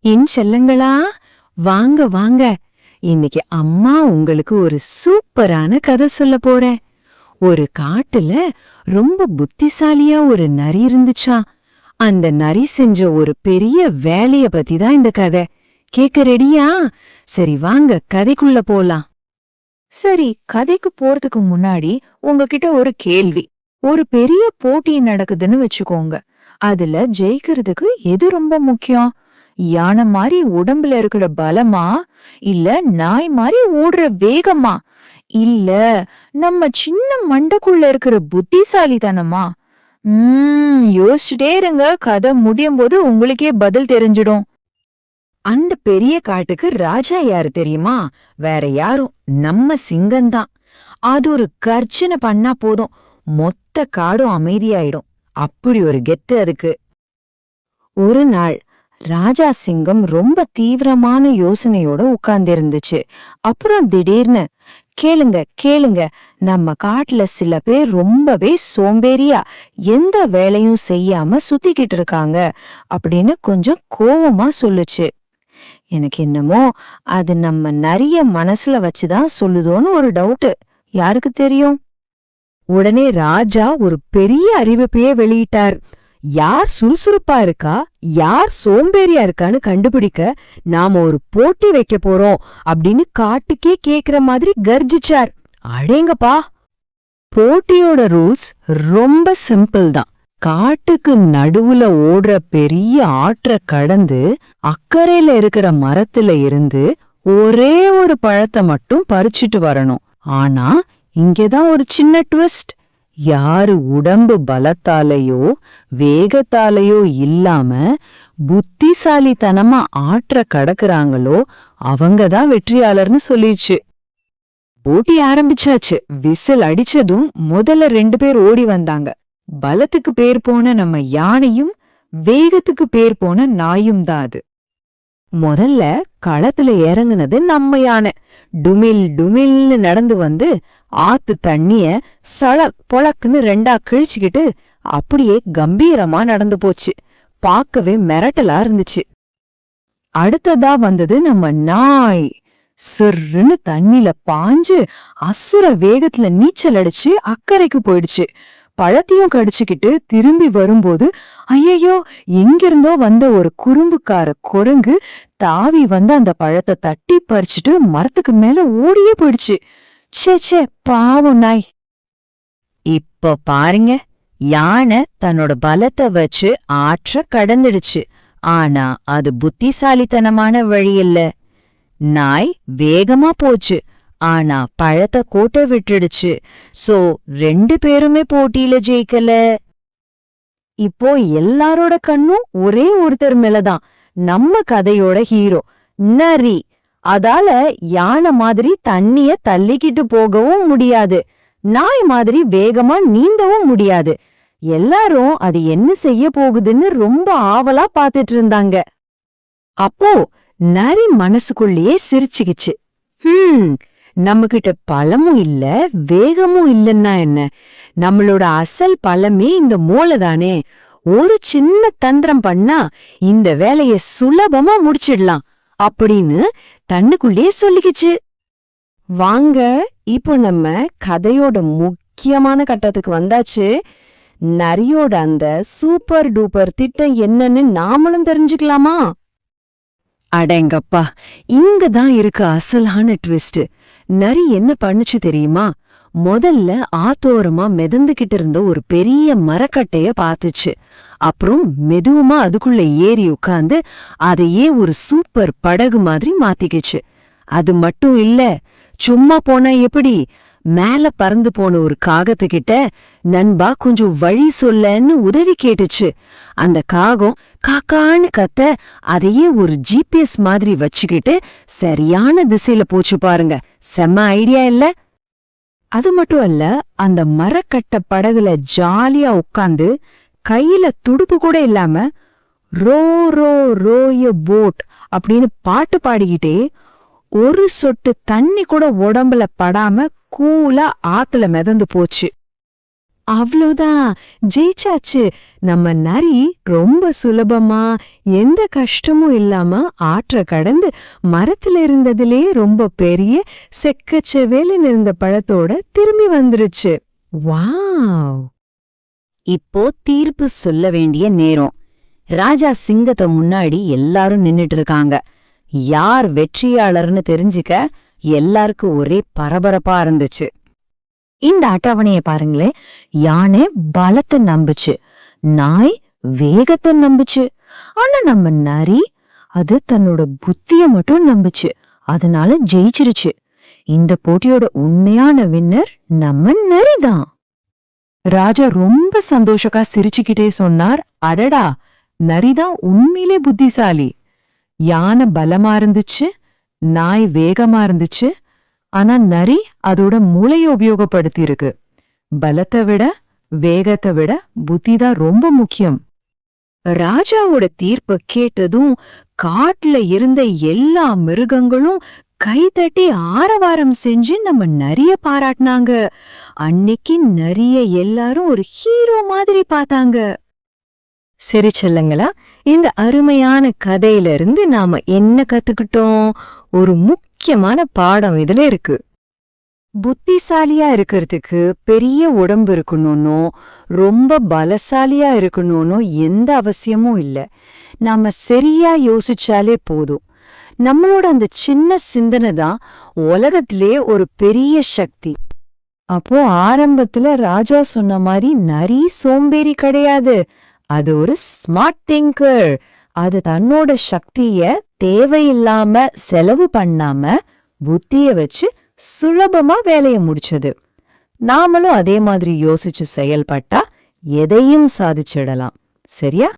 என் செல்லங்களா, வாங்க வாங்க. இன்னைக்கு அம்மா உங்களுக்கு ஒரு சூப்பரான கதை சொல்ல போறேன். ஒரு காட்டுல ரொம்ப புத்திசாலியா ஒரு நரி இருந்துச்சா. அந்த நரி செஞ்ச ஒரு பெரிய வேலைய பத்தி தான் இந்த கதை. கேக்க ரெடியா? சரி வாங்க கதைக்குள்ள போலாம். சரி, கதைக்கு போறதுக்கு முன்னாடி உங்ககிட்ட ஒரு கேள்வி. ஒரு பெரிய போட்டி நடக்குதுன்னு வச்சுக்கோங்க. அதுல ஜெயிக்கிறதுக்கு எது ரொம்ப முக்கியம்? யானை மாதிரி உடம்புல இருக்கிற பலமா, இல்ல நாய் மாதிரி ஓடுற வேகமா, இல்ல நம்ம சின்ன மண்டைக்குள்ள இருக்கிற புத்திசாலித்தனமா? யோசிச்சுட்டே இருங்க. கதை முடியும் போது உங்களுக்கே பதில் தெரிஞ்சிடும். அந்த பெரிய காட்டுக்கு ராஜா யாரு தெரியுமா? வேற யாரும் நம்ம சிங்கம்தான். அது ஒரு கர்ஜனை பண்ணா போதும், மொத்த காடும் அமைதியாயிடும். அப்படி ஒரு கெத்து அதுக்கு. ஒரு நாள் ராஜா சிங்கம் ரொம்ப தீவிரமான யோசனையோட உட்கார்ந்திருந்துச்சு. அப்புறம் திடீர்னு, கேளுங்க கேளுங்க, நம்ம காட்டுல சில பேர் ரொம்பவே சோம்பேறியா எந்த வேலையும் செய்யாம சுத்திக்கிட்டு இருக்காங்க அப்படின்னு கொஞ்சம் கோவமா சொல்லுச்சு. எனக்கு என்னமோ அது நம்ம நிறைய மனசுல வச்சுதான் சொல்லுதோன்னு ஒரு டவுட். யாருக்கு தெரியும்? உடனே ராஜா ஒரு பெரிய அறிவிப்பையே வெளியிட்டார். யார் சுறுசுறுப்பா இருக்கா, யார் சோம்பேறியா இருக்கான்னு கண்டுபிடிக்க நாம ஒரு போட்டி வைக்க போறோம் அப்படின்னு காட்டுக்கே கேக்குற மாதிரி கர்ஜிச்சார். அடேங்கப்பா! போட்டியோட ரூல்ஸ் ரொம்ப சிம்பிள் தான். காட்டுக்கு நடுவுல ஓடுற பெரிய ஆற்ற கடந்து அக்கறையில இருக்கிற மரத்துல இருந்து ஒரே ஒரு பழத்தை மட்டும் பறிச்சுட்டு வரணும். ஆனா இங்கதான் ஒரு சின்ன ட்விஸ்ட். யாரு உடம்பு பலத்தாலேயோ வேகத்தாலேயோ இல்லாம புத்திசாலித்தனமா ஆற்ற கடக்குறாங்களோ அவங்கதான் வெற்றியாளர்னு சொல்லிச்சு. போட்டி ஆரம்பிச்சாச்சு. விசில் அடிச்சதும் முதல்ல 2 பேர் ஓடி வந்தாங்க. பலத்துக்கு பேர் போன நம்ம யானையும் வேகத்துக்கு பேர் போன நாயும் தான் அது. முதல்ல களத்துல இறங்குனது நம்ம யானை. டுமில் டுமில்னு நடந்து வந்து ஆத்து தண்ணிய சளக் பொளக்குன்னு 2ஆ கிழிச்சுக்கிட்டு அப்படியே கம்பீரமா நடந்து போச்சு. பார்க்கவே மிரட்டலா இருந்துச்சு. அடுத்ததா வந்தது நம்ம நாய். சிறுன்னு தண்ணில பாஞ்சு அசுர வேகத்துல நீச்சல் அடிச்சு அக்கறைக்கு போயிடுச்சு. பழத்தையும் கடிச்சுக்கிட்டு திரும்பி வரும்போது, ஐயையோ, எங்கிருந்தோ வந்த ஒரு குறும்புக்கார குரங்கு தாவி வந்து அந்த பழத்தை தட்டி பறிச்சுட்டு மரத்துக்கு மேல ஓடியே போயிடுச்சு. சே பாவம் நாய். இப்ப பாருங்க, யானை தன்னோட பலத்தை வச்சு ஆற்ற கடந்துடுச்சு. ஆனா அது புத்திசாலித்தனமான வழி இல்ல. நாய் வேகமா போச்சு, ஆனா பழத்தை கோட்டை விட்டுடுச்சு. சோ 2 பேருமே போட்டியில ஜெயிக்கல. இப்போ எல்லாரோட கண்ணும் ஒரே ஒருத்தர் மேலதான், நம்ம கதையோட ஹீரோ நரி. அதால யானை மாதிரி தண்ணிய தள்ளிக்கிட்டு போகவும் முடியாது, நாய் மாதிரி வேகமா நீந்தவும் முடியாது. எல்லாரும் அது என்ன செய்ய போகுதுன்னு ரொம்ப ஆவலா பாத்துட்டு இருந்தாங்க. அப்போ நரி மனசுக்குள்ளேயே சிரிச்சுக்கிச்சு. நம்மகிட்ட பலமும் இல்ல வேகமும் இல்லன்னா என்ன, நம்மளோட அசல் பலமே இந்த மூளைதானே. ஒரு சின்ன தந்திரம் பண்ணா இந்த வேலைய சுலபமா முடிச்சிடலாம் அப்படின்னு தன்னுக்குள்ளேயே சொல்லிக்கிச்சு. வாங்க, இப்போ நம்ம கதையோட முக்கியமான கட்டத்துக்கு வந்தாச்சு. நரியோட அந்த சூப்பர் டூப்பர் திட்டம் என்னன்னு நாமளும் தெரிஞ்சுக்கலாமா? அடேங்கப்பா, இங்கதான் இருக்கு அசலான ட்விஸ்ட். நரி என்ன பண்ணுச்சு தெரியுமா? முதல்ல ஆத்தோரமா மிதந்துகிட்டு இருந்த ஒரு பெரிய மரக்கட்டைய பாத்துச்சு. அப்புறம் மெதுவமா அதுக்குள்ள ஏறி உட்கார்ந்து அதையே ஒரு சூப்பர் படகு மாதிரி மாத்திக்கிச்சு. அது மட்டும் இல்ல, சும்மா போனா எப்படி, மேல பறந்து போன ஒரு காகத்துக்கிட்ட நண்பா கொஞ்சம் வழி சொல்லன்னு உதவி கேட்டுச்சு. அந்த காகம் காக்கான்னு கத்த அதையே ஒரு ஜிபிஎஸ் மாதிரி வச்சுக்கிட்டு சரியான திசையில போச்சு பாருங்க. செம்ம ஐடியா இல்ல? அது மட்டும் அல்ல, அந்த மரக்கட்ட படகுல ஜாலியா உட்காந்து கையில துடுப்பு கூட இல்லாம ரோ ரோ ரோய போட் அப்படின்னு பாட்டு பாடிக்கிட்டே ஒரு சொட்டு தண்ணி கூட உடம்புல படாம கூலா ஆத்துல மிதந்து போச்சு. அவ்வளோதான், ஜெயிச்சாச்சு. நம்ம நரி ரொம்ப சுலபமா எந்த கஷ்டமும் இல்லாம ஆற்ற கடந்து மரத்துல இருந்ததிலே ரொம்ப பெரிய செக்கச்செவேலுன்னு இருந்த பழத்தோட திரும்பி வந்துருச்சு. வாவ்! இப்போ தீர்ப்பு சொல்ல வேண்டிய நேரம். ராஜா சிங்கத்தை முன்னாடி எல்லாரும் நின்னுட்டு இருக்காங்க. யார் வெற்றியாளர்னு தெரிஞ்சுக்க எல்லாருக்கும் ஒரே பரபரப்பா இருந்துச்சு. இந்த அட்டவணைய பாருங்களேன். யானை பலத்தை நம்புச்சு, நாய் வேகத்தை நம்புச்சு, ஆனா நம்ம நரி அது தன்னோட புத்திய மட்டும் நம்புச்சு, அதனால ஜெயிச்சிருச்சு. இந்த போட்டியோட உண்மையான வின்னர் நம்ம நரிதான். ராஜா ரொம்ப சந்தோஷக்கா சிரிச்சுக்கிட்டே சொன்னார், அடடா, நரிதான் உண்மையிலே புத்திசாலி. யானை பலமா இருந்துச்சு, நாய் வேகமா இருந்துச்சு, ஆனா நரி அதோட மூளைய உபயோகப்படுத்தி இருக்கு. பலத்தை விட வேகத்தை விட புத்திதான் ரொம்ப முக்கியம். ராஜாவோட தீர்ப்ப கேட்டதும் காட்டுல இருந்த எல்லா மிருகங்களும் கைதட்டி ஆரவாரம் செஞ்சு நம்ம நரிய பாராட்டினாங்க. அன்னைக்கு நரிய எல்லாரும் ஒரு ஹீரோ மாதிரி பார்த்தாங்க. சரி செல்லங்களா, இந்த அருமையான கதையிலிருந்து நாம என்ன கத்துக்கிட்டோம்? ஒரு முக்கியமான பாடம் இதுல இருக்கு. புத்திசாலியா இருக்கிறதுக்கு பெரிய உடம்பு இருக்கணும்னோ ரொம்ப பலசாலியா இருக்கணும்னோ எந்த அவசியமும் இல்ல. நாம சரியா யோசிச்சாலே போதும். நம்மளோட அந்த சின்ன சிந்தனை தான் உலகத்திலே ஒரு பெரிய சக்தி. அப்போ ஆரம்பத்துல ராஜா சொன்ன மாதிரி நரி சோம்பேறி கிடையாது, அது ஒரு ஸ்மார்ட் திங்கர். அது தன்னோட சக்திய தேவையில்லாம செலவு பண்ணாம புத்திய வச்சு சுலபமா வேலைய முடிச்சது. நாமளும் அதே மாதிரி யோசிச்சு செயல்பட்டா எதையும் சாதிச்சிடலாம். சரியா?